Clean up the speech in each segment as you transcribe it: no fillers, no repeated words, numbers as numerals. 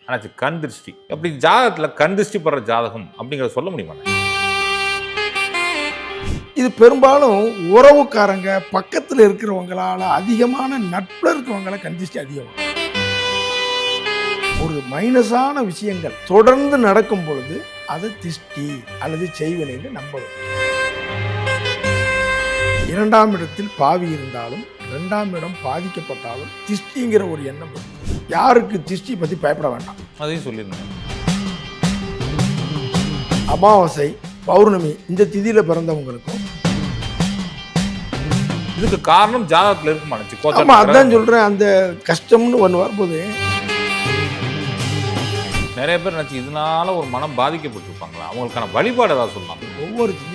ஆனாச்சு கண் திருஷ்டி. அப்படி ஜாதகத்துல கண் திருஷ்டி படுற ஜாதகம் அப்படிங்கிறத சொல்ல முடியுமா? இது பெரும்பாலும் உறவுக்காரங்க பக்கத்தில் இருக்கிறவங்களால அதிகமான நட்பில் இருக்கிறவங்கள கண்டிச்சு அதிகம். ஒரு மைனஸான விஷயங்கள் தொடர்ந்து நடக்கும் பொழுது அது திஷ்டி அல்லது செய்வினைன்னு நம்பணும். 2ஆம் இடத்தில் பாவி இருந்தாலும் 2ஆம் இடம் பாதிக்கப்பட்டாலும் திஷ்டிங்கிற ஒரு எண்ணம் வரும். யாருக்கு திஷ்டி பற்றி பயப்பட வேண்டாம். அதையும் சொல்லியிருந்தேன். அமாவாசை பௌர்ணமி இந்த திதியில பிறந்தவங்களுக்கும் இதுக்கு காரணம் ஜாதகத்துல இருக்குமா? ஆமா, அதான் சொல்றேன். அந்த கஷ்டம்னு ஒன்று வரும்போது நிறைய பேர் நினைச்சு இதனால ஒரு மனம் பாதிக்கப்பட்டிருப்பாங்களா? அவங்களுக்கான வழிபாடு ஏதாவது சொல்லலாம். ஒவ்வொரு சின்ன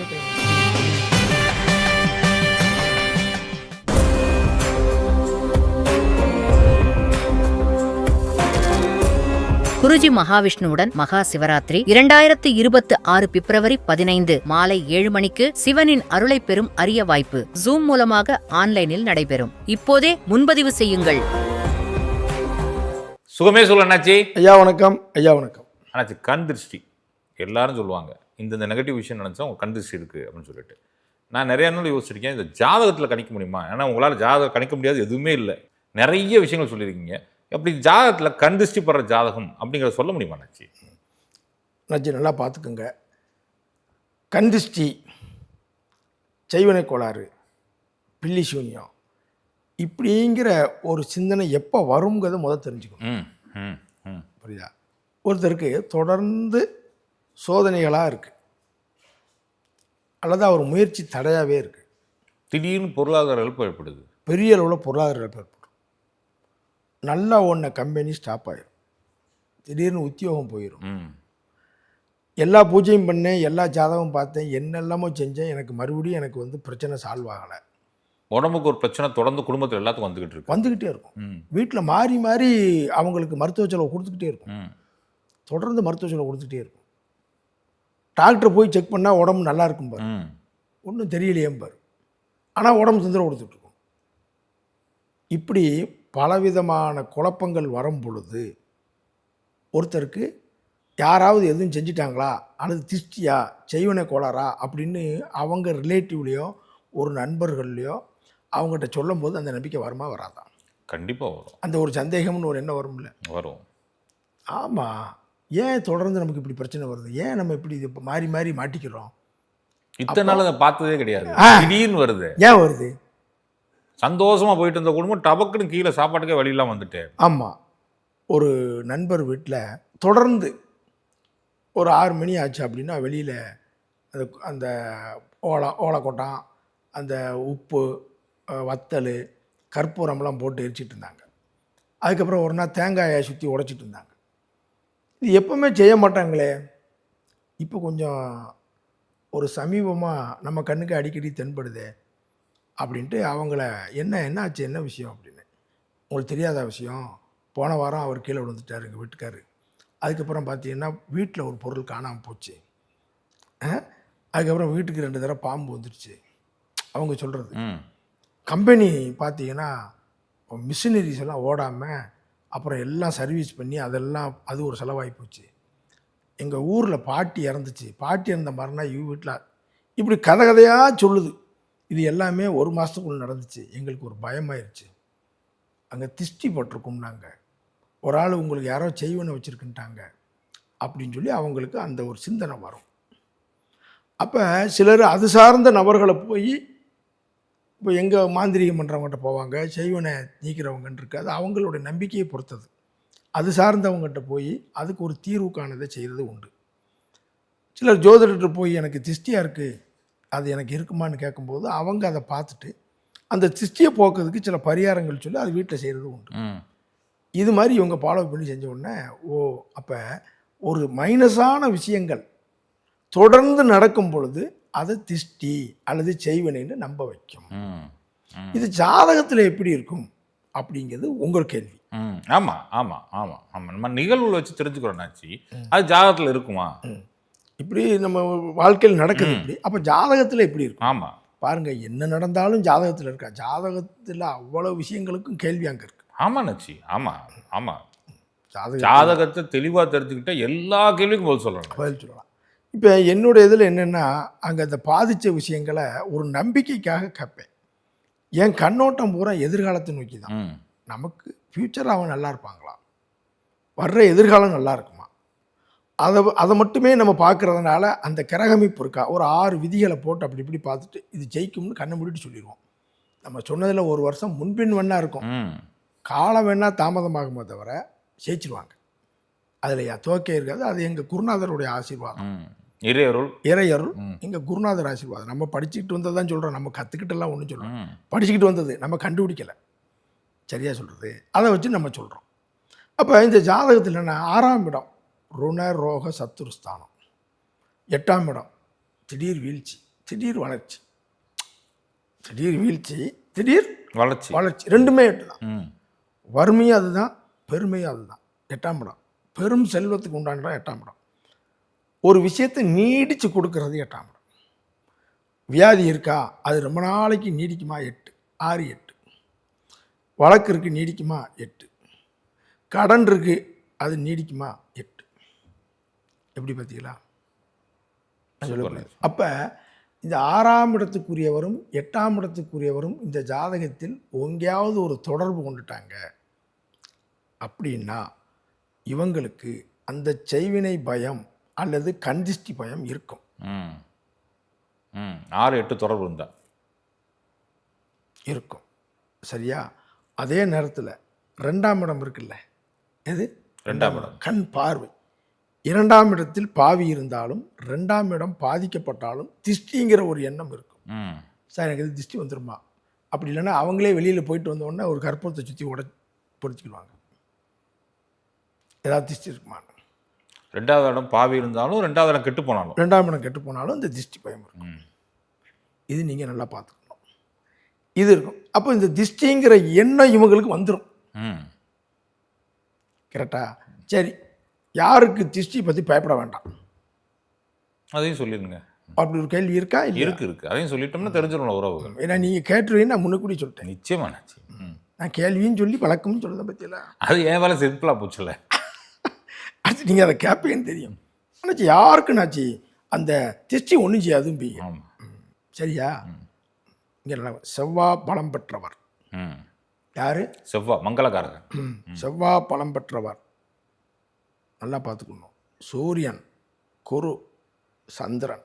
குருஜி மகாவிஷ்ணுவுடன் மகா சிவராத்திரி 2026 பிப்ரவரி 15 மாலை 7 மணிக்கு சிவனின் அருளை பெறும் அரிய வாய்ப்பு ஜூம் மூலமாக ஆன்லைனில் நடைபெறும். இப்போதே முன்பதிவு செய்யுங்கள். சுகமே சொல்ல அண்ணாச்சி. ஐயா வணக்கம். ஐயா வணக்கம். அண்ணாச்சி கண் திருஷ்டி எல்லாரும் சொல்லுவாங்க, இந்த நெகட்டிவ் விஷயம் நினைச்சா உங்க கண் திருஷ்டி இருக்கு அப்படின்னு சொல்லிட்டு. நான் நிறைய நாள் யோசிச்சிருக்கேன், இந்த ஜாதகத்தில் கணிக்க முடியுமா? ஏன்னா உங்களால் ஜாதகம் கணிக்க முடியாது எதுவுமே இல்லை. நிறைய விஷயங்கள் சொல்லியிருக்கீங்க. எப்படி ஜாதகத்தில் கண் திருஷ்டி படுற ஜாதகம் அப்படிங்கிறத சொல்ல முடியுமா நச்சி? நச்சி நல்லா பார்த்துக்குங்க. கண் திருஷ்டி, செய்வினை கோளாறு, பில்லி சூன்யம் இப்படிங்கிற ஒரு சிந்தனை எப்போ வருங்கிறத முதல் தெரிஞ்சுக்கணும். புரியுதா? ஒருத்தருக்கு தொடர்ந்து சோதனைகளாக இருக்குது அல்லது அவர் முயற்சி தடையாகவே இருக்குது. திடீர்னு பொருளாதார இழப்பு ஏற்படுது, பெரிய அளவில் பொருளாதார இழப்பு ஏற்படும். நல்லா ஓடின கம்பெனி ஸ்டாப் ஆயிடும், திடீர்னு உத்தியோகம் போயிடும். எல்லா பூஜையும் பண்ணேன், எல்லா ஜாதகம் பார்த்தேன், என்னெல்லாமோ செஞ்சேன், எனக்கு மறுபடியும் எனக்கு பிரச்சனை சால்வ் ஆகலை. உடம்புக்கு ஒரு பிரச்சனை தொடர்ந்து குடும்பத்தில் எல்லாத்துக்கும் வந்துக்கிட்டே இருக்கும். வீட்டில் மாறி மாறி அவங்களுக்கு மருத்துவ செலவு கொடுத்துக்கிட்டே இருக்கும். தொடர்ந்து மருத்துவ செலவு கொடுத்துக்கிட்டே இருக்கும். டாக்டர் போய் செக் பண்ணால் உடம்பு நல்லா இருக்கும் பாரு, ஒன்றும் தெரியலையேம்பார், ஆனால் உடம்பு தொந்தரவு கொடுத்துட்ருக்கும். இப்படி பலவிதமான குழப்பங்கள் வரும் பொழுது ஒருத்தருக்கு யாராவது எதுவும் செஞ்சிட்டாங்களா அல்லது திஷ்டியா செய்வினை கோளாறா அப்படின்னு அவங்க ரிலேட்டிவ்லேயோ ஒரு நண்பர்கள்லையோ அவங்ககிட்ட சொல்லும் போது அந்த நம்பிக்கை வருமா வராதான்? கண்டிப்பாக வரும். அந்த ஒரு சந்தேகம்னு ஒரு எண்ணம் வரும்ல? வரும். ஆமாம், ஏன் தொடர்ந்து நமக்கு இப்படி பிரச்சனை வருது, ஏன் நம்ம இப்படி இது மாறி மாறி மாட்டிக்கிறோம்? இத்தனை நாள் அதை பார்த்ததே கிடையாது, திடீர்னு வருது. ஏன் வருது? சந்தோஷமாக போயிட்டு இருந்த குடும்பம் டபக்குன்னு கீழே சாப்பாட்டுக்கே வழியெல்லாம் வந்துட்டு. ஆமாம், ஒரு நண்பர் வீட்டில் தொடர்ந்து ஒரு 6 மணி ஆச்சு அப்படின்னா வெளியில் அந்த ஓலைக்கொட்டான், அந்த உப்பு, வத்தல், கற்பூரம்லாம் போட்டு எரிச்சிட்டு இருந்தாங்க. அதுக்கப்புறம் ஒரு நாள் தேங்காயை சுற்றி உடைச்சிட்டு இருந்தாங்க. இது எப்பவுமே செய்ய மாட்டாங்களே. இப்போ கொஞ்சம் ஒரு சமீபமாக நம்ம கண்ணுக்கு அடிக்கடி தென்படுதே அப்படின்ட்டு அவங்கள என்ன ஆச்சு, என்ன விஷயம் அப்படின்னு. உங்களுக்கு தெரியாத விஷயம், போன வாரம் அவர் கீழே விழுந்துட்டார் எங்கள் வீட்டுக்காரு. அதுக்கப்புறம் பார்த்தீங்கன்னா வீட்டில் ஒரு பொருள் காணாமல் போச்சு. அதுக்கப்புறம் வீட்டுக்கு 2 தடவை பாம்பு வந்துடுச்சு. அவங்க சொல்கிறது கம்பெனி பார்த்தீங்கன்னா மிஷினரிஸ் எல்லாம் ஓடாமல் அப்புறம் எல்லாம் சர்வீஸ் பண்ணி அதெல்லாம் அது ஒரு செலவாகி போச்சு. எங்கள் ஊரில் பாட்டி இறந்துச்சு, பாட்டி இறந்த மறுநாள் வீட்டில் இப்படி கதையாக சொல்லுது. இது எல்லாமே 1 மாதத்துக்குள்ள நடந்துச்சு. எங்களுக்கு ஒரு பயமாயிருச்சு. அங்கே திஷ்டி போட்டிருக்கோம்னாங்க, ஒரு ஆள் உங்களுக்கு யாரோ செய்வனை வச்சுருக்குன்ட்டாங்க அப்படின்னு சொல்லி அவங்களுக்கு அந்த ஒரு சிந்தனை வரும். அப்போ சிலர் அது சார்ந்த நபர்களை போய் இப்போ எங்கள் மாந்திரிகம் பண்ணுறவங்ககிட்ட போவாங்க, செய்வனை நீக்கிறவங்கன்னு இருக்குது. அது அவங்களுடைய நம்பிக்கையை பொறுத்தது. அது சார்ந்தவங்ககிட்ட போய் அதுக்கு ஒரு தீர்வுக்கானதை செய்கிறது உண்டு. சிலர் ஜோதிடர்கிட்ட போய் எனக்கு திஷ்டியாக இருக்குது, அது எனக்கு இருக்குமான்னு கேட்கும்போது அவங்க அதை பார்த்துட்டு அந்த திஷ்டியை போக்குறதுக்கு சில பரிகாரங்கள் சொல்லி அது வீட்டில் செய்கிறது உண்டு. இது மாதிரி இவங்க ஃபாலோ பண்ணி செஞ்ச உடனே அப்போ ஒரு மைனஸான விஷயங்கள் தொடர்ந்து நடக்கும் பொழுது அதை திஷ்டி அல்லது செய்வினைன்னு நம்ப வைக்கும். இது ஜாதகத்தில் எப்படி இருக்கும் அப்படிங்கிறது உங்கள் கேள்வி. ஆமாம் ஆமாம் ஆமாம் ஆமாம் நம்ம நிகழ்வுல வச்சு தெரிஞ்சுக்கிறோம்னாச்சு அது ஜாதகத்தில் இருக்குமா? இப்படி நம்ம வாழ்க்கையில் நடக்குது இப்படி, அப்போ ஜாதகத்தில் எப்படி இருக்கும்? ஆமாம், பாருங்கள், என்ன நடந்தாலும் ஜாதகத்தில் இருக்கா? ஜாதகத்தில் அவ்வளோ விஷயங்களுக்கும் கேள்வி அங்கே இருக்குது. ஆமாம் நச்சி, ஆமாம் ஆமாம். ஜாதகத்தை தெளிவாக தெரிஞ்சுக்கிட்டா எல்லா கேள்விக்கும் பதில் சொல்லணும். பதில் சொல்லலாம். இப்போ என்னுடைய இதில் என்னென்னா, அங்கே அந்த பாதித்த விஷயங்களை ஒரு நம்பிக்கைக்காக கேட்பேன். என் கண்ணோட்டம் பூரா எதிர்காலத்தை நோக்கி தான். நமக்கு ஃப்யூச்சர் அவன் நல்லா இருப்பாங்களா, வர்ற எதிர்காலம் நல்லா இருக்குமா, அதை மட்டுமே நம்ம பார்க்குறதுனால அந்த கிரகமைப்பு இருக்கா, ஒரு 6 விதிகளை போட்டு அப்படி இப்படி பார்த்துட்டு இது ஜெயிக்கும்னு கண்ணை மூடிட்டு சொல்லிடுவோம். நம்ம சொன்னதில் 1 வருஷம் முன்பின் வேணா இருக்கும், காலம் வேணா தாமதமாகுமே தவிர ஜெயிச்சிருவாங்க. அதில் துவக்கே இருக்காது. அது எங்கள் குருநாதருடைய ஆசீர்வாதம், இறையருள், எங்கள் குருநாதர் ஆசீர்வாதம். நம்ம படிச்சுக்கிட்டு வந்ததான் சொல்கிறோம், நம்ம கற்றுக்கிட்டெல்லாம் ஒன்றும் சொல்கிறோம், படிச்சுக்கிட்டு வந்தது நம்ம கண்டுபிடிக்கலை, சரியாக சொல்கிறது, அதை வச்சு நம்ம சொல்கிறோம். அப்போ இந்த ஜாதகத்தில் என்ன, 6ஆம் இடம் ருண ரோக சத்துருஸ்தானம், 8ஆம் இடம் திடீர் வீழ்ச்சி, திடீர் வளர்ச்சி, திடீர் வீழ்ச்சி, திடீர் வளர்ச்சி, ரெண்டுமே 8 தான். வறுமையும் அதுதான், பெருமையும் அதுதான். 8ஆம் இடம் பெரும் செல்வத்துக்கு உண்டான இடம் 8ஆம் இடம். ஒரு விஷயத்தை நீடித்து கொடுக்கறது 8ஆம் இடம். வியாதி இருக்கா, அது ரொம்ப நாளைக்கு நீடிக்குமா, 8, 6, 8. வழக்கு இருக்குது, நீடிக்குமா, 8. கடன் இருக்குது, அது நீடிக்குமா, 8. எப்படி பார்த்தீங்களா? அப்போ இந்த 6ஆம் இடத்துக்குரியவரும் 8ஆம் இடத்துக்குரியவரும் இந்த ஜாதகத்தில் எங்கேயாவது ஒரு தொடர்பு கொண்டுட்டாங்க அப்படின்னா இவங்களுக்கு அந்த செய்வினை பயம் அல்லது கண்திஷ்டி பயம் இருக்கும். 6, 8 தொடர்பு இருந்தா இருக்கும், சரியா? அதே நேரத்தில் 2ஆம் இடம் இருக்குல்ல, எது 2ஆம் இடம், கண் பார்வை. 2ஆம் இடத்தில் பாவி இருந்தாலும் 2ஆம் இடம் பாதிக்கப்பட்டாலும் திஷ்டிங்கிற ஒரு எண்ணம் இருக்கும். சார் எனக்கு இது திஷ்டி வந்துருமா, அப்படி இல்லைன்னா அவங்களே வெளியில் போயிட்டு வந்தோடனே ஒரு கற்பூரத்தை சுற்றி பொறிச்சிக்கிடுவாங்க, ஏதாவது திஷ்டி இருக்குமா. 2ஆவது இடம் பாவி இருந்தாலும் 2ஆவது இடம் கெட்டு போனாலும் 2ஆம் இடம் கெட்டு போனாலும் இந்த திஷ்டி பயம் இருக்கும். இது நீங்கள் நல்லா பார்த்துக்கணும், இது இருக்கும். அப்போ இந்த திஷ்டிங்கிற எண்ணம் இவங்களுக்கு வந்துடும். கரெக்டா? சரி, யாருக்கு திஷ்டி பற்றி பயப்பட வேண்டாம், அதையும் சொல்லிடுங்க. அப்படி ஒரு கேள்வி இருக்கா? இருக்கு. அதையும் சொல்லிட்டோம்னா தெரிஞ்சிடணும் உறவுகள். ஏன்னா நீங்கள் கேட்டுருவீங்க, நான் முன்னுக்கூடி சொல்லிட்டேன். நிச்சயமா நான் கேள்வியும் சொல்லி பழக்கம்னு சொல்லுறத பற்றியெல்லாம் அது ஏன் வேலை சிம்பிளாக போச்சுல்ல. அது நீங்கள் அதை கேட்பேன்னு தெரியும். ஆனாச்சு யாருக்குன்னாச்சு அந்த திஷ்டி ஒன்றும் செய்யாதும் பீங்க, சரியா? இங்கே செவ்வாய் பலம் பெற்றவர் யாரு? செவ்வாய் மங்களகாரகன். செவ்வாய் பலம் பெற்றவர் நல்லா பார்த்துக்கணும். சூரியன், குரு, சந்திரன்.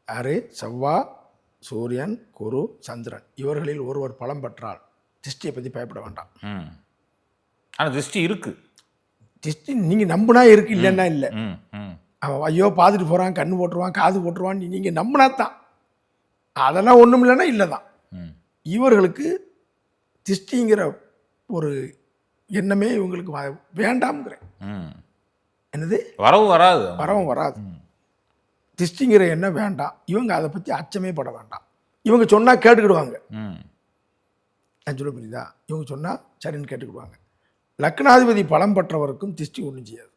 யாரு? செவ்வாய், சூரியன், குரு, சந்திரன். இவர்களில் ஒருவர் பலம் பெற்றால் திஷ்டியை பற்றி பயப்பட வேண்டாம். ஆனால் திஷ்டி இருக்கு, திஷ்டி நீங்கள் நம்பினா இருக்கு, இல்லைன்னா இல்லை. அவன் ஐயோ பார்த்துட்டு போகிறான், கண்ணு போட்டுருவான், காது போட்டுருவான், நீங்கள் நம்பினா தான். அதெல்லாம் ஒன்றும் இல்லைன்னா இல்லை தான். இவர்களுக்கு திஷ்டிங்கிற ஒரு எண்ணமே இவங்களுக்கு வேண்டாம்ங்கிறேன். என்னது? வரவும் வராது. திஷ்டிங்கிற எண்ணம் வேண்டாம். இவங்க அதை பற்றி அச்சமே பட வேண்டாம். இவங்க சொன்னால் கேட்டுக்கிடுவாங்க. நான் சொல்ல புரியுதா? இவங்க சொன்னால் சரின்னு கேட்டுக்கிடுவாங்க. லக்னாதிபதி பலம் பெற்றவருக்கும் திஷ்டி ஒன்றும் செய்யாது.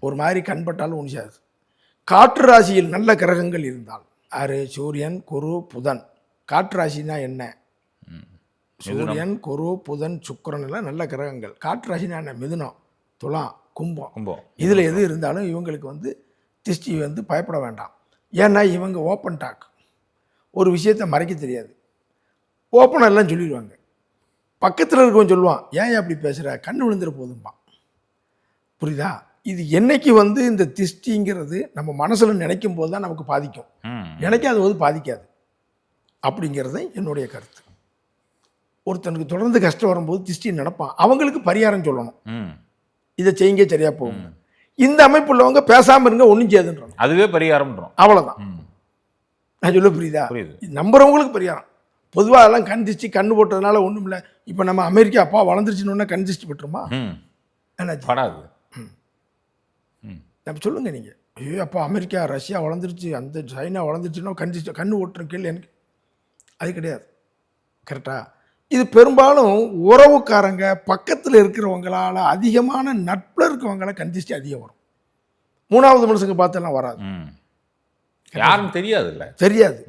ஒரு மாதிரி கண்பட்டாலும் ஒன்றும் செய்யாது. காற்று ராசியில் நல்ல கிரகங்கள் இருந்தால், யாரு? சூரியன், குரு, புதன். காற்று ராசினா என்ன? சூரியன், குரு, புதன், சுக்கிரன் எல்லாம் நல்ல கிரகங்கள். காற்று ராசினா என்ன? மிதுனம், துலாம், கும்பம். இதில் எது இருந்தாலும் இவங்களுக்கு திஷ்டி பயப்பட வேண்டாம். ஏன்னா இவங்க ஓப்பன் டாக், ஒரு விஷயத்தை மறைக்க தெரியாது, ஓப்பனாக எல்லாம் சொல்லிடுவாங்க. பக்கத்தில் இருக்கவன் சொல்லுவான், ஏன் அப்படி பேசுகிற, கண்ணு விழுந்துட போதும்பா. புரியுதா? இது என்னைக்கு இந்த திஷ்டிங்கிறது நம்ம மனசில் நினைக்கும் போது தான் நமக்கு பாதிக்கும், நினைக்காத போது பாதிக்காது அப்படிங்கிறது என்னுடைய கருத்து. ஒருத்தனுக்கு தொடர்ந்து கஷ்டம் வரும்போது திஷ்டி நினைப்பான், அவங்களுக்கு பரிகாரம் சொல்லணும், இதை செய்யுங்க சரியா போகும். இந்த அமைப்பு உள்ளவங்க பேசாமல் இருங்க, ஒன்றும் செய்யாதுன்றோம், அதுவே பரிகாரம், அவ்வளோதான். நான் சொல்ல புரியுதா? நம்புறவங்களுக்கு பரிகாரம். பொதுவாக எல்லாம் கண் திஷ்டி கண்ணு போட்டதுனால ஒன்றும் இல்லை. இப்போ நம்ம அமெரிக்கா அப்பா வளர்ந்துருச்சுன்னு கண் திஷ்டி பெற்றுமா? என்னாச்சு? நம்ம சொல்லுங்க நீங்கள், ஐயோ அப்பா அமெரிக்கா ரஷ்யா வளர்ந்துருச்சு, அந்த சைனா வளர்ந்துருச்சுன்னா கண்ணு ஓட்டுற கேள்வி எனக்கு அது கிடையாது. கரெக்டாக? இது பெரும்பாலும் உறவுக்காரங்க பக்கத்தில் இருக்கிறவங்களால அதிகமான நட்பில் இருக்கிறவங்கள கண் திஷ்டி அதிகம் வரும். 3வது மனுஷங்க பார்த்தெல்லாம் வராது, யாரும் தெரியாது.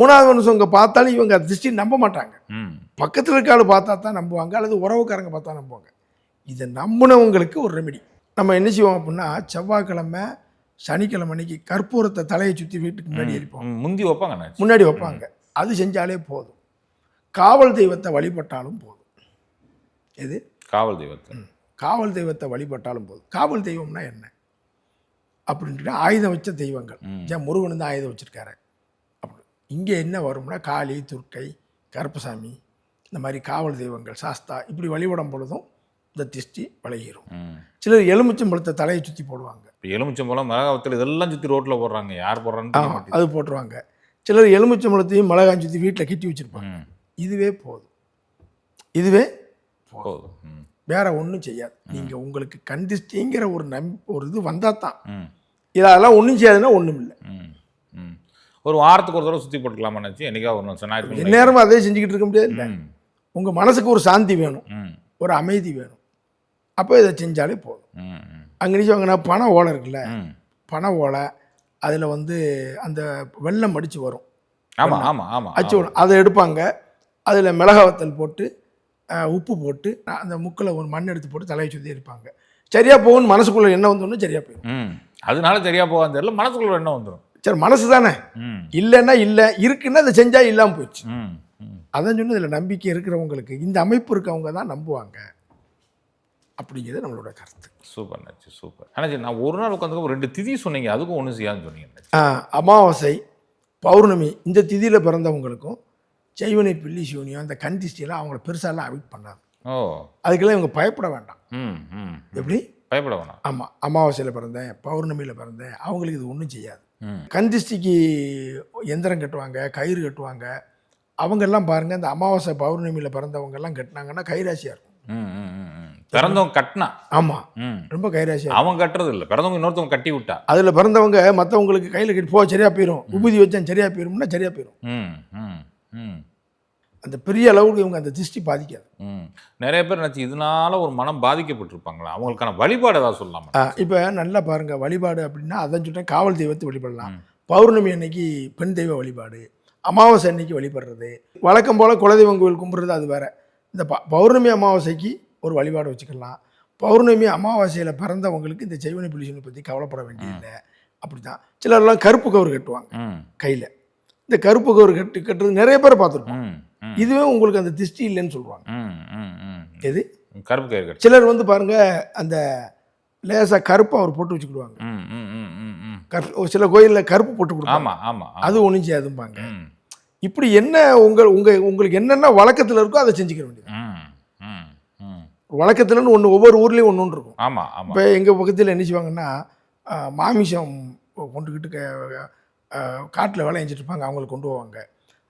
3வது மனுஷங்க பார்த்தாலும் இவங்க திஷ்டி நம்ப மாட்டாங்க. பக்கத்தில் இருக்காள் பார்த்தா தான் நம்புவாங்க, அல்லது உறவுக்காரங்க பார்த்தா நம்புவாங்க. இதை நம்பினவங்களுக்கு ஒரு ரெமெடி. நம்ம என்ன செய்வோம் அப்படின்னா, செவ்வாய்க்கிழமை சனிக்கிழமை அன்னைக்கு கற்பூரத்தை தலையை சுற்றி வீட்டுக்கு முன்னாடி எரிப்போம். முந்தி வைப்பாங்க அண்ணாச்சி. முன்னாடி வைப்பாங்க. அது செஞ்சாலே போதும். காவல் தெய்வத்தை வழிபட்டாலும் போதும். எது? காவல் தெய்வத்தை. காவல் தெய்வத்தை வழிபட்டாலும் போதும். காவல் தெய்வம்னா என்ன அப்படின்ட்டு ஆயுதம் வச்ச தெய்வங்கள். ஏன் முருகன் தான் ஆயுதம் வச்சிருக்காரு. அப்படி இங்கே என்ன வரும்னா காளி, துர்க்கை, கருப்பசாமி, இந்த மாதிரி காவல் தெய்வங்கள், சாஸ்தா இப்படி வழிபடும் பொழுதும் இந்த திஷ்டி விலகிரும். சிலர் எலுமிச்சம்பழத்தை தலையை சுற்றி போடுவாங்க. இப்போ எலுமிச்சம்பழம், மிளகாவத்தில் இதெல்லாம் சுற்றி ரோட்டில் போடுறாங்க. யார் போடுறான்னு அது போட்டுருவாங்க. சிலர் எலுமிச்சம்பழத்தையும் மிளகாயும் சுற்றி வீட்டில் கட்டி வச்சுருப்பாங்க. இதுவே போதும். இதுவே போதும். வேற ஒன்றும் செய்யாது. நீங்கள் உங்களுக்கு கண்டிஸ்டிங்கிற ஒரு இது வந்தால் தான். இதெல்லாம் ஒன்றும் செய்யாதுன்னா ஒன்றும் இல்லை. ஒரு வாரத்துக்கு ஒரு தடவை சுற்றி போட்டுக்கலாமா நினச்சி என்னைக்கா ஒரு நாள் நேரமாக அதே செஞ்சுக்கிட்டு இருக்க முடியாது. உங்கள் மனசுக்கு ஒரு சாந்தி வேணும், ஒரு அமைதி வேணும். அப்போ இதை செஞ்சாலே போதும். அங்கே நினச்சவங்கன்னா பனை ஓலை இருக்குல்ல, பனை ஓலை அதில் அந்த வெள்ளம் அடித்து வரும். ஆமாம் ஆமாம் ஆமாம். அச்சு வரும். அதை எடுப்பாங்க. அதில் மிளகாவத்தல் போட்டு உப்பு போட்டு அந்த முக்கில் ஒரு மண் எடுத்து போட்டு தலையை சுற்றி இருப்பாங்க. சரியாக போகும்னு மனசுக்குள்ளே என்ன வந்தோன்னு சரியாக போயிடும். அதனால சரியாக போகாது தெரியல, மனசுக்குள்ள என்ன வந்துடும். சரி, மனசு தானே. இல்லைன்னா இல்லை, இருக்குன்னா அதை செஞ்சால் இல்லாமல் போயிடுச்சு. அதான் சொன்ன இதில் நம்பிக்கை இருக்கிறவங்களுக்கு, இந்த அமைப்பு இருக்கவங்க தான் நம்புவாங்க அப்படிங்கிறது நம்மளோட கருத்து. சூப்பர் நச்சு, சூப்பர். ஆனால் நான் ஒரு நாள் உட்காந்து 2 திதி சொன்னீங்க, அதுக்கும் ஒன்றும் செய்யாதுன்னு சொன்னீங்க. அமாவாசை, பௌர்ணமி இந்த திதியில் பிறந்தவங்களுக்கும் செய்வனை, பில்லி, சூனியம், இந்த கண்டிஸ்டியெல்லாம் அவங்கள பெருசாலாம் அஃபெக்ட் பண்ணாது. அதுக்கெல்லாம் இவங்க பயப்பட வேண்டாம். எப்படி பயப்பட வேணாம்? ஆமாம், அமாவாசையில் பிறந்தேன், பௌர்ணமியில் பிறந்தேன், அவங்களுக்கு இது ஒன்றும் செய்யாது. கண்டிஸ்டிக்கு எந்திரம் கட்டுவாங்க, கயிறு கட்டுவாங்க. அவங்கெல்லாம் பாருங்கள், இந்த அமாவாசை பௌர்ணமியில் பிறந்தவங்கெல்லாம் கட்டினாங்கன்னா கைராசியாக இருக்கும். பிறந்தவங்க கட்டினா ஆமாம், ரொம்ப கைராசியாக. அவங்க கட்டுறது இல்லை, பிறந்தவங்க இன்னொருத்தவங்க கட்டி விட்டா. அதில் பிறந்தவங்க மற்றவங்களுக்கு கையில் கட்டி போ சரியாக போயிடும், உபதி வச்சேன் சரியாக போயிடும்னா சரியாக போயிடும். அந்த பெரிய அளவுக்கு இவங்க அந்த திருஷ்டி பாதிக்காது. நிறைய பேர் நினச்சி இதனால ஒரு மனம் பாதிக்கப்பட்டிருப்பாங்களா, அவங்களுக்கான வழிபாடு ஏதாவது சொல்லலாமா? இப்போ நல்லா பாருங்கள், வழிபாடு அப்படின்னா அதான் சொல்கிறேன், காவல் தெய்வத்தை வழிபடலாம். பௌர்ணமி அன்னைக்கு பெண் தெய்வ வழிபாடு, அமாவாசை அன்னைக்கு வழிபடுறது, வழக்கம் போல் குலதெய்வம் கோவில் கும்பிட்றது அது வேறு. இந்த பௌர்ணமி அமாவாசைக்கு ஒரு வழிபாடு வச்சுக்கலாம். பௌர்ணமி அமாவாசையில் பிறந்தவங்களுக்கு இந்த செய்வனை புலிசனை பற்றி கவலைப்பட வேண்டியதில்லை. அப்படி தான் சிலர்லாம் கருப்பு கவர் கட்டுவாங்க கையில். இந்த கருப்பு கவர் கட்டுறது நிறைய பேர் பார்த்துருப்போம். இதுவே உங்களுக்கு அந்த திருஷ்டி இல்லைன்னு சொல்லுவாங்க. எது? கருப்பு கயிறு. சிலர் பாருங்க, அந்த லேசாக கருப்பு அவர் போட்டு வச்சுக்கிடுவாங்க. சில கோயிலில் கருப்பு போட்டு கொடுப்பாங்க. அது ஒன்றும் செய்யாதும்பாங்க. இப்படி என்ன உங்களுக்கு என்னென்ன வழக்கத்தில் இருக்கோ அதை செஞ்சுக்க வேண்டியது. வழக்கத்துலன்னு ஒன்று ஒவ்வொரு ஊர்லேயும் ஒன்று இருக்கும். இப்போ எங்கள் பக்கத்தில் என்ன செய்வாங்கன்னா, மாமிசம் கொண்டுக்கிட்டு காட்டில் வேலை செஞ்சுட்டு இருப்பாங்க, அவங்களுக்கு கொண்டு போவாங்க.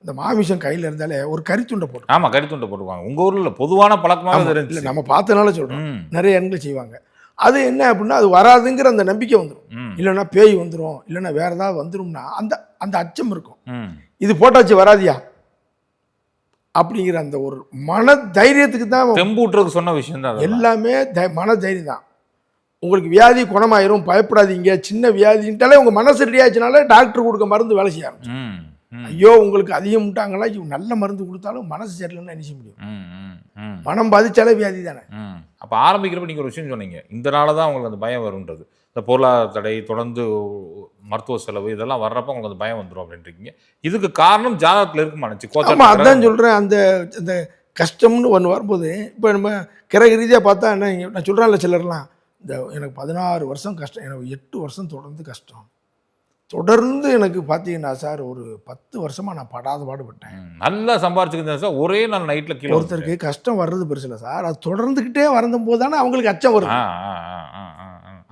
இந்த மாமிசம் கையில் இருந்தாலே ஒரு கறித்துண்டை போட்டு. கறித்துண்டை போட்டுவாங்க. உங்கள் ஊரில் பொதுவான பழக்கமாக இல்லை, நம்ம பார்த்தனால சொல்கிறோம். நிறைய இடங்கள் செய்வாங்க. அது என்ன அப்படின்னா, அது வராதுங்கிற அந்த நம்பிக்கை வந்துடும். இல்லைன்னா பேய் வந்துடும், இல்லைன்னா வேறு ஏதாவது வந்துடும்னா அந்த அச்சம் இருக்கும். இது போட்டாச்சு வராதியா அப்படிங்கிற அந்த ஒரு மன தைரியத்துக்கு தான் தெம்பூட்டுறதுக்கு சொன்ன விஷயம் தான். எல்லாமே மன தைரியம் தான். உங்களுக்கு வியாதி குணமாயிரும், பயப்படாதீங்க. சின்ன வியாதின்ட்டாலே உங்கள் மனசு ரெடி ஆச்சுனாலே டாக்டர் கொடுக்க மருந்து வேலை செய்ய ஆரம்பிச்சு. ஐயோ உங்களுக்கு அதிகம் விட்டாங்களா, நல்ல மருந்து கொடுத்தாலும் மனசு சரியில்லைன்னா என்ன செய்ய முடியும்? மனம் பாதிச்சாலே வியாதி தானே. அப்போ ஆரம்பிக்கிறப்ப நீங்கள் ஒரு விஷயம் சொன்னீங்க, இந்த நாள் தான் உங்களுக்கு அந்த பயம் வரும்ன்றது. இந்த பொருளாதார தடை, தொடர்ந்து மருத்துவ செலவு இதெல்லாம் வர்றப்ப உங்களுக்கு அந்த பயம் வந்துடும் அப்படின்றீங்க. இதுக்கு காரணம் ஜாதகத்தில் இருக்குமா நினச்சி? அதான் சொல்கிறேன், அந்த கஷ்டம்னு ஒன்று வரும்போது இப்போ நம்ம கிரக ரீதியாக பார்த்தா என்ன, நான் சொல்கிறேன்ல சிலர்லாம், இந்த எனக்கு 16 வருஷம் கஷ்டம், எனக்கு 8 வருஷம் தொடர்ந்து கஷ்டம், தொடர்ந்து எனக்கு பார்த்தீங்கன்னா சார் ஒரு 10 வருஷமாக நான் படாத பாடுபட்டேன். நல்லா சம்பாரிச்சுக்கிட்டேன் சார், ஒரே நாள் நைட்டில் கீழே. ஒருத்தருக்கு கஷ்டம் வர்றது பெருசு இல்லை சார், அது தொடர்ந்துக்கிட்டே வரந்த போது தானே அவங்களுக்கு அச்சம் வரும்.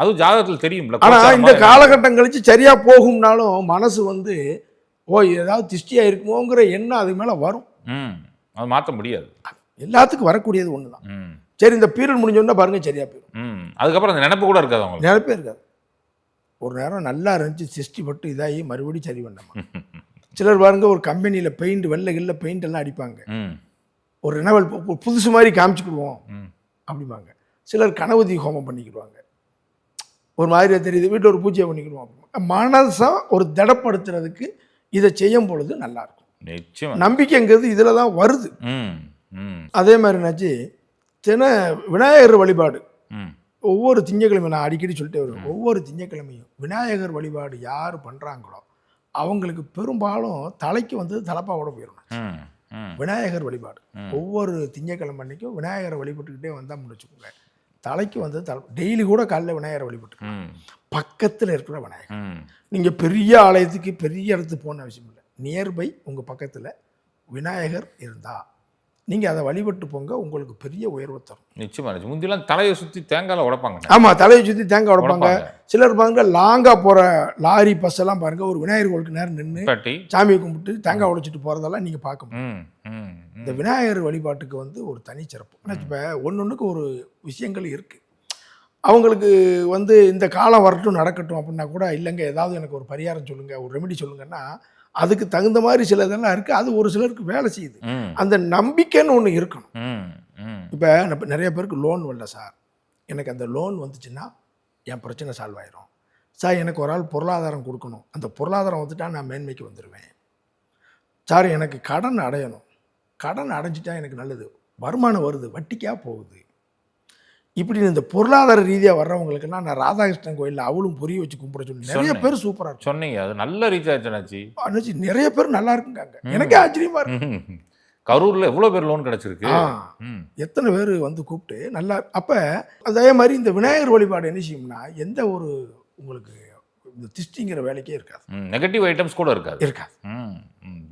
அதுவும் ஜாதகத்தில் தெரியும். ஆனால் இந்த காலகட்டம் கழித்து சரியாக போகும்னாலும் மனசு ஓ ஏதாவது திருஷ்டியாக இருக்குமோங்கிற எண்ணம் அதுக்கு மேலே வரும். அது மாற்ற முடியாது, எல்லாத்துக்கும் வரக்கூடியது ஒன்று தான். சரி, இந்த பீரியட் முடிஞ்சோன்னா பாருங்கள் சரியாக போயிடும். அதுக்கப்புறம் அந்த நினைப்பு கூட இருக்காது, அவங்க நினைப்பே இருக்காது. ஒரு நேரம் நல்லா இருந்துச்சு, சிருஷ்டி பட்டு இதாகி மறுபடியும் சரி பண்ணாமல். சிலர் பாருங்க, ஒரு கம்பெனியில் பெயிண்ட் வெள்ளை பெயிண்ட் எல்லாம் அடிப்பாங்க, ஒரு ரெனவல் புதுசு மாதிரி காமிச்சுக்கிடுவோம் அப்படிம்பாங்க. சிலர் கணபதி ஹோமம் பண்ணிக்கிடுவாங்க, ஒரு மாதிரியாக தெரியுது, வீட்டில் ஒரு பூஜையை பண்ணிக்கிடுவோம். மனசை ஒரு திடப்படுத்துறதுக்கு இதை செய்யும் பொழுது நல்லாயிருக்கும். நம்பிக்கைங்கிறது இதில் தான் வருது. அதே மாதிரி என்னாச்சு, விநாயகர் வழிபாடு ம் ஒவ்வொரு திங்கக்கிழமை நான் அடிக்கடி சொல்லிட்டே வருவேன், ஒவ்வொரு திங்கக்கிழமையும் விநாயகர் வழிபாடு யார் பண்ணுறாங்களோ அவங்களுக்கு பெரும்பாலும் தலைக்கு வந்து தலப்பாவோட போயிடணும். ம் ம் விநாயகர் வழிபாடு ஒவ்வொரு திங்கக்கிழமை அன்னைக்கும் விநாயகரை வழிபட்டுக்கிட்டே வந்தால் முடிச்சுக்கோங்க, தலைக்கு வந்து டெய்லி கூட காலைல விநாயகரை வழிபட்டு ம் பக்கத்தில் இருக்கிற விநாயகர். ம் நீங்கள் பெரிய ஆலயத்துக்கு பெரிய இடத்துக்கு போன அவசியம் இல்லை, நியர்பை உங்கள் பக்கத்தில் விநாயகர் இருந்தால் நீங்கள் அதை வழிபட்டு போங்க, உங்களுக்கு பெரிய உயர்வு தரும். நிச்சயமா நிச்சயம். முந்திலாம் தலையை சுற்றி தேங்காயில் உடைப்பாங்க. ஆமாம், தலையை சுற்றி தேங்காய் உடைப்பாங்க. சிலர் பாருங்க லாங்காக போகிற லாரி பஸ் எல்லாம் பாருங்க ஒரு விநாயகர் கோயிலுக்கு நேரம் நின்று சாமியை கும்பிட்டு தேங்காய் உடைச்சிட்டு போகிறதெல்லாம் நீங்கள் பார்க்க முடியும். இந்த விநாயகர் வழிபாட்டுக்கு வந்து ஒரு தனிச்சிறப்பு. இப்போ ஒன்னொன்றுக்கு ஒரு விஷயங்கள் இருக்குது. அவங்களுக்கு வந்து இந்த காலம் வரட்டும் நடக்கட்டும் அப்படின்னா கூட இல்லைங்க ஏதாவது எனக்கு ஒரு பரிகாரம் சொல்லுங்கள், ஒரு ரெமெடி சொல்லுங்கன்னா அதுக்கு தகுந்த மாதிரி சில இதெல்லாம் இருக்குது. அது ஒரு சிலருக்கு வேலை செய்யுது. அந்த நம்பிக்கைன்னு ஒன்று இருக்கணும். இப்போ நிறைய பேருக்கு லோன் வரல சார், எனக்கு அந்த லோன் வந்துச்சுன்னா என் பிரச்சனை சால்வ் ஆயிரும் சார், எனக்கு ஒரு ஆள் பொருளாதாரம் கொடுக்கணும், அந்த பொருளாதாரம் வந்துட்டா நான் மேன்மைக்கு வந்துடுவேன் சார், எனக்கு கடன் அடையணும், கடன் அடைஞ்சிட்டா எனக்கு நல்லது, வருமானம் வருது வட்டிக்காக போகுது, இப்படி இந்த பொருளாதார ரீதியாக வர்றவங்களுக்குன்னா நான் ராதாகிருஷ்ணன் கோயிலில் அவளும் பொரிய வச்சு கும்பிட சொல்லி நிறைய பேர் சூப்பராக இருக்கும். சொன்னீங்க, அது நல்ல ரீச் ஆச்சு. நிறைய பேர் நல்லா இருக்குங்காங்க, எனக்கே ஆச்சரியமா இருக்கு. கரூரில் எவ்வளோ பேர் லோன் கிடச்சிருக்கு, எத்தனை பேர் வந்து கூப்பிட்டு நல்லா. அப்போ அதே மாதிரி இந்த விநாயகர் வழிபாடு என்ன செய்யும்னா எந்த ஒரு உங்களுக்கு இந்த திஷ்டிங்கிற வேலைக்கே இருக்காது, நெகட்டிவ் ஐட்டம்ஸ் கூட இருக்காது.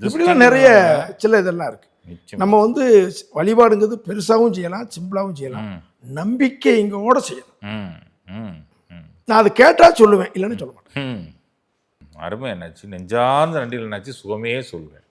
இப்படிலாம் நிறைய சில இதெல்லாம் இருக்கு. நம்ம வந்து வழிபாடுங்கிறது பெருசாகவும் செய்யலாம், சிம்பிளாகவும் செய்யலாம், நம்பிக்கை இங்கோட செய்யணும். நான் அதை கேட்டா சொல்லுவேன், இல்லைன்னு சொல்ல மாட்டேன். அருமை என்னாச்சு, நெஞ்சார்ந்த நன்றிகள் என்னாச்சு, சுகமே சொல்லுவேன்.